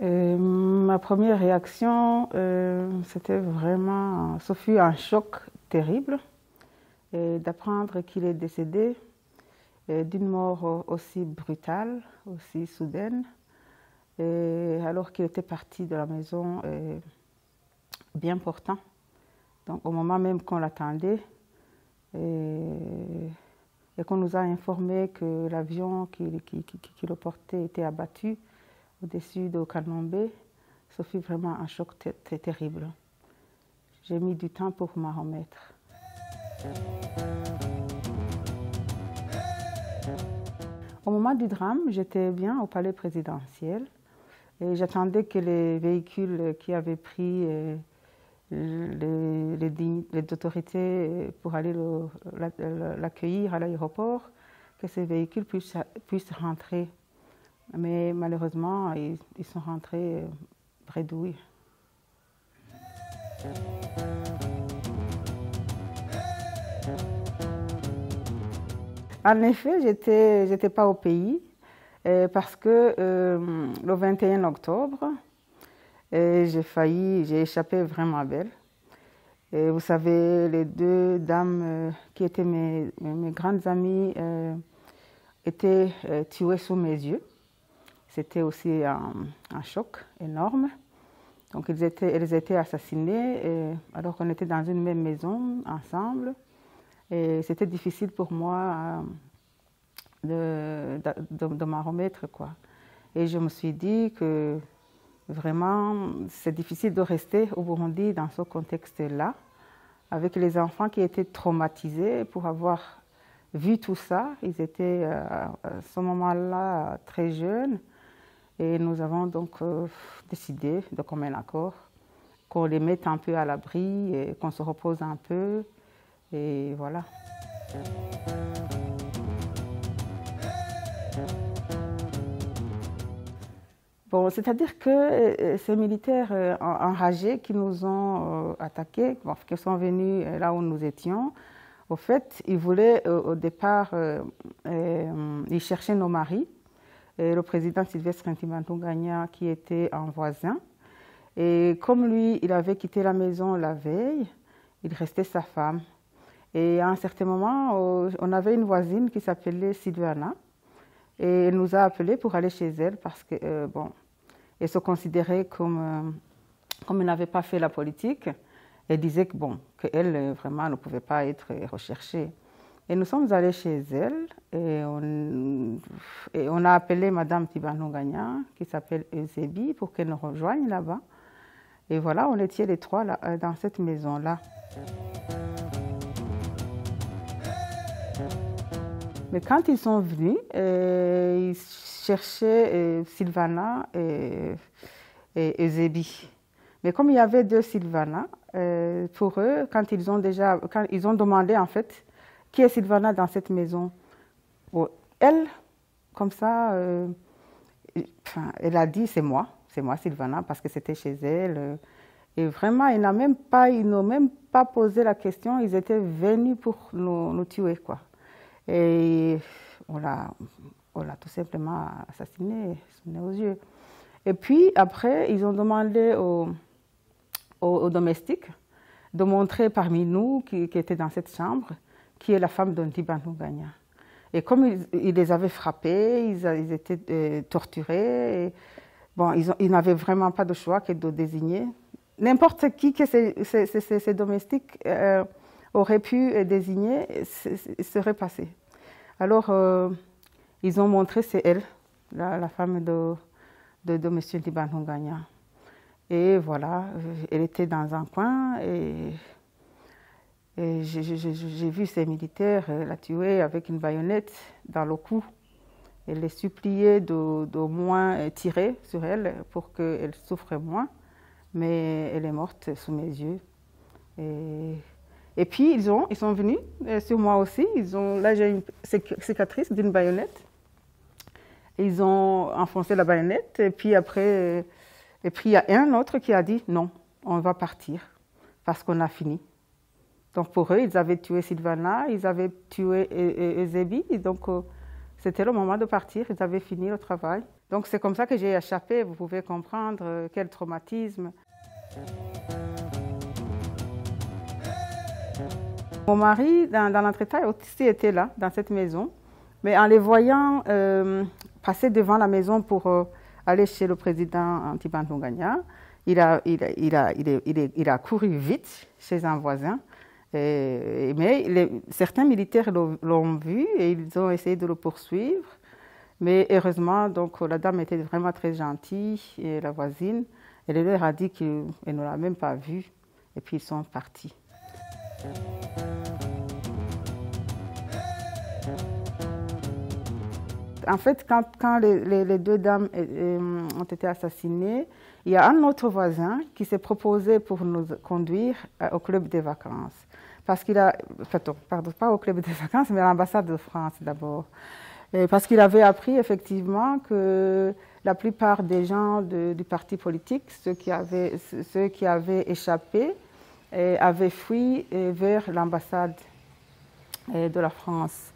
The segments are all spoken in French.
Ma première réaction, c'était vraiment, ce fut un choc terrible d'apprendre qu'il est décédé d'une mort aussi brutale, aussi soudaine, alors qu'il était parti de la maison bien portant. Donc au moment même qu'on l'attendait et qu'on nous a informé que l'avion qui le portait était abattu au-dessus de Kanombe, ce fut vraiment un choc très terrible. J'ai mis du temps pour m'en remettre. Au moment du drame, j'étais bien au palais présidentiel et j'attendais que les véhicules qui avaient pris les autorités pour aller l'accueillir à l'aéroport, que ces véhicules puissent rentrer. Mais malheureusement, ils sont rentrés bredouilles. En effet, j'étais pas au pays parce que le 21 octobre, j'ai échappé vraiment belle. Et vous savez, les deux dames qui étaient mes grandes amies étaient tuées sous mes yeux. C'était aussi un choc énorme. Donc, elles étaient assassinées alors qu'on était dans une même maison ensemble. Et c'était difficile pour moi de m'en remettre, quoi. Et je me suis dit que vraiment, c'est difficile de rester au Burundi dans ce contexte-là, avec les enfants qui étaient traumatisés pour avoir vu tout ça. Ils étaient à ce moment-là très jeunes. Et nous avons donc décidé de commun accord qu'on les mette un peu à l'abri et qu'on se repose un peu. Et voilà. Bon, c'est-à-dire que ces militaires enragés qui nous ont attaqués, qui sont venus là où nous étions, au fait, ils voulaient au départ, ils cherchaient nos maris. Et le président Sylvestre Ntibantunganya qui était un voisin. Et comme lui, il avait quitté la maison la veille, il restait sa femme. Et à un certain moment, on avait une voisine qui s'appelait Sylvana. Et elle nous a appelés pour aller chez elle parce que, bon, elle se considérait comme elle n'avait pas fait la politique. Elle disait que, bon, qu'elle, vraiment, ne pouvait pas être recherchée. Et nous sommes allés chez elle et on a appelé Madame Ntibantunganya, qui s'appelle Eusebi, pour qu'elle nous rejoigne là-bas. Et voilà, on était les trois là, dans cette maison-là. Mais quand ils sont venus, ils cherchaient Sylvana et Eusebi. Mais comme il y avait deux Sylvana, pour eux, quand ils ont demandé en fait, qui est Sylvana dans cette maison? Bon, elle, comme ça, elle a dit c'est moi Sylvana, parce que c'était chez elle. Et vraiment, ils n'ont même pas posé la question, ils étaient venus pour nous tuer, quoi. Et on l'a tout simplement assassiné aux yeux. Et puis après, ils ont demandé aux domestiques de montrer parmi nous qui étaient dans cette chambre, qui est la femme de Ntibantunganya. Et comme ils les avaient frappés, ils étaient torturés, et, bon, ils n'avaient vraiment pas de choix que de désigner. N'importe qui que ces domestiques auraient pu désigner serait passé. Alors, ils ont montré, c'est elle, la femme de M. Ntibantunganya. Et voilà, elle était dans un coin et j'ai vu ces militaires la tuer avec une baïonnette dans le cou. Elle les suppliait de moins tirer sur elle pour qu'elle souffre moins. Mais elle est morte sous mes yeux. Et puis ils sont venus sur moi aussi. Là j'ai une cicatrice d'une baïonnette. Ils ont enfoncé la baïonnette et puis après Et puis il y a un autre qui a dit non, on va partir parce qu'on a fini. Donc pour eux, ils avaient tué Silvana, ils avaient tué Eusébie, et donc c'était le moment de partir, ils avaient fini le travail. Donc c'est comme ça que j'ai échappé, vous pouvez comprendre quel traumatisme. Mon mari, dans l'entretien, aussi était là, dans cette maison, mais en les voyant passer devant la maison pour aller chez le président Antiban Ntunganya, il a couru vite chez un voisin. Mais certains militaires l'ont vu et ils ont essayé de le poursuivre. Mais heureusement, donc, la dame était vraiment très gentille, et la voisine, elle leur a dit qu'elle ne l'a même pas vu. Et puis ils sont partis. En fait, quand les deux dames ont été assassinées, il y a un autre voisin qui s'est proposé pour nous conduire au club des vacances. Parce qu'il a, pardon, pas au club des vacances, mais à l'ambassade de France d'abord. Parce qu'il avait appris effectivement que la plupart des gens du parti politique, ceux qui avaient échappé, avaient fui vers l'ambassade de la France.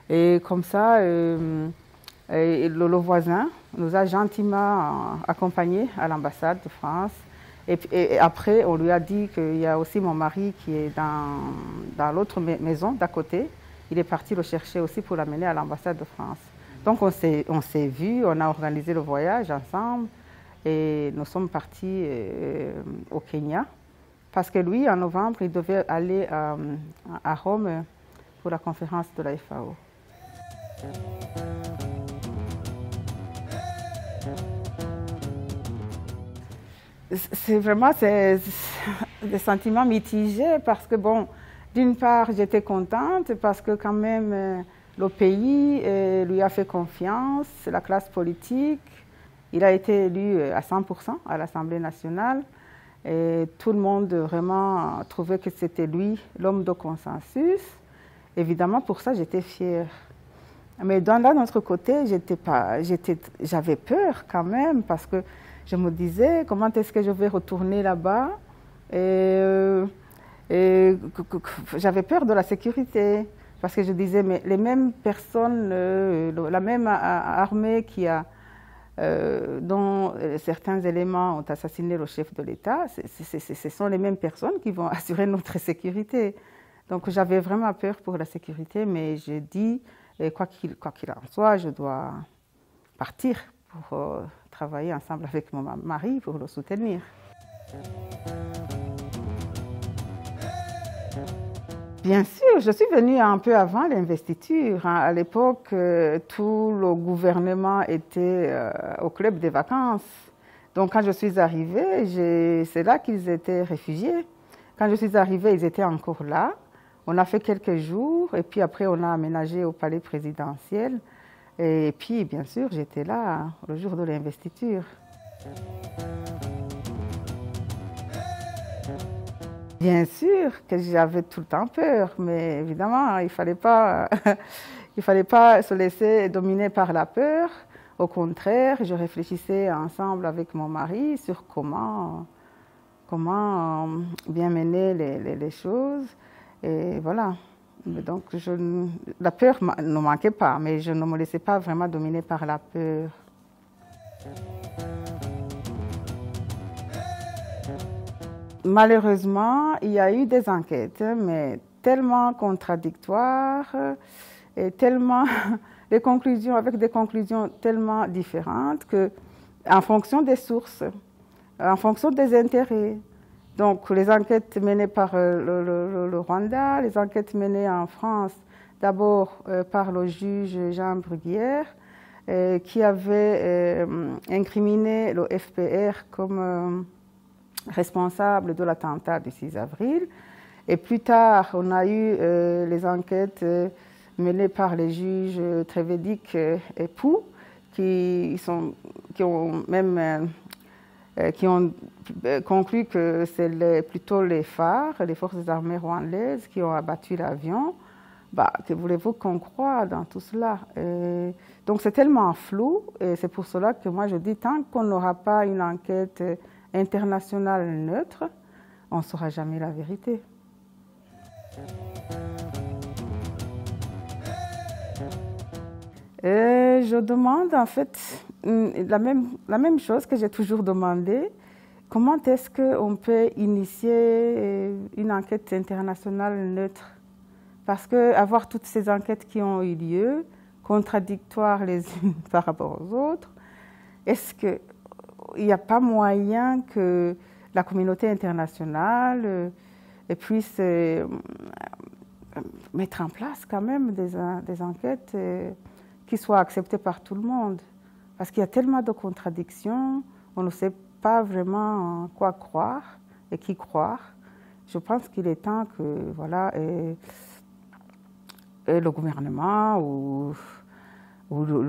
Et comme ça, le voisin nous a gentiment accompagnés à l'ambassade de France. Et après, on lui a dit qu'il y a aussi mon mari qui est dans l'autre maison d'à côté. Il est parti le chercher aussi pour l'amener à l'ambassade de France. Donc on s'est vus, on a organisé le voyage ensemble et nous sommes partis au Kenya. Parce que lui, en novembre, il devait aller à Rome pour la conférence de la FAO. C'est vraiment des sentiments mitigés parce que, bon, d'une part, j'étais contente parce que quand même, le pays lui a fait confiance, la classe politique. Il a été élu à 100% à l'Assemblée nationale. Et tout le monde vraiment trouvait que c'était lui, l'homme de consensus. Évidemment, pour ça, j'étais fière. Mais d'un autre côté, j'avais peur quand même parce que je me disais, comment est-ce que je vais retourner là-bas? Et j'avais peur de la sécurité, parce que je disais, mais les mêmes personnes, la même armée dont certains éléments ont assassiné le chef de l'État, ce sont les mêmes personnes qui vont assurer notre sécurité. Donc j'avais vraiment peur pour la sécurité, mais j'ai dit, quoi qu'il en soit, je dois partir pour travailler ensemble avec mon mari pour le soutenir. Bien sûr, je suis venue un peu avant l'investiture. À l'époque, tout le gouvernement était au club des vacances. Donc quand je suis arrivée, c'est là qu'ils étaient réfugiés. Quand je suis arrivée, ils étaient encore là. On a fait quelques jours et puis après on a aménagé au palais présidentiel. Et puis, bien sûr, j'étais là le jour de l'investiture. Bien sûr que j'avais tout le temps peur, mais évidemment, il fallait pas se laisser dominer par la peur. Au contraire, je réfléchissais ensemble avec mon mari sur comment bien mener les choses. Et voilà. Donc, la peur ne manquait pas, mais je ne me laissais pas vraiment dominer par la peur. Malheureusement, il y a eu des enquêtes, mais tellement contradictoires et tellement avec des conclusions tellement différentes que, en fonction des sources, en fonction des intérêts. Donc, les enquêtes menées par le Rwanda, les enquêtes menées en France, d'abord par le juge Jean Bruguière, qui avait incriminé le FPR comme responsable de l'attentat du 6 avril. Et plus tard, on a eu les enquêtes menées par les juges Trévédic et Pou, qui ont même conclu que c'est plutôt les phares, les forces armées rwandaises, qui ont abattu l'avion, Bah, que voulez-vous qu'on croie dans tout cela? Donc c'est tellement flou, et c'est pour cela que moi je dis, tant qu'on n'aura pas une enquête internationale neutre, on ne saura jamais la vérité. Je demande en fait la même chose que j'ai toujours demandé. Comment est-ce qu'on peut initier une enquête internationale neutre? Parce qu'avoir toutes ces enquêtes qui ont eu lieu, contradictoires les unes par rapport aux autres, est-ce qu'il n'y a pas moyen que la communauté internationale puisse mettre en place quand même des enquêtes qui soient acceptées par tout le monde? Parce qu'il y a tellement de contradictions, on ne sait pas vraiment quoi croire et qui croire. Je pense qu'il est temps que voilà, le gouvernement ou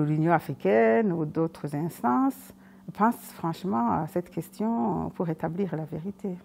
l'Union africaine ou d'autres instances pensent franchement à cette question pour établir la vérité.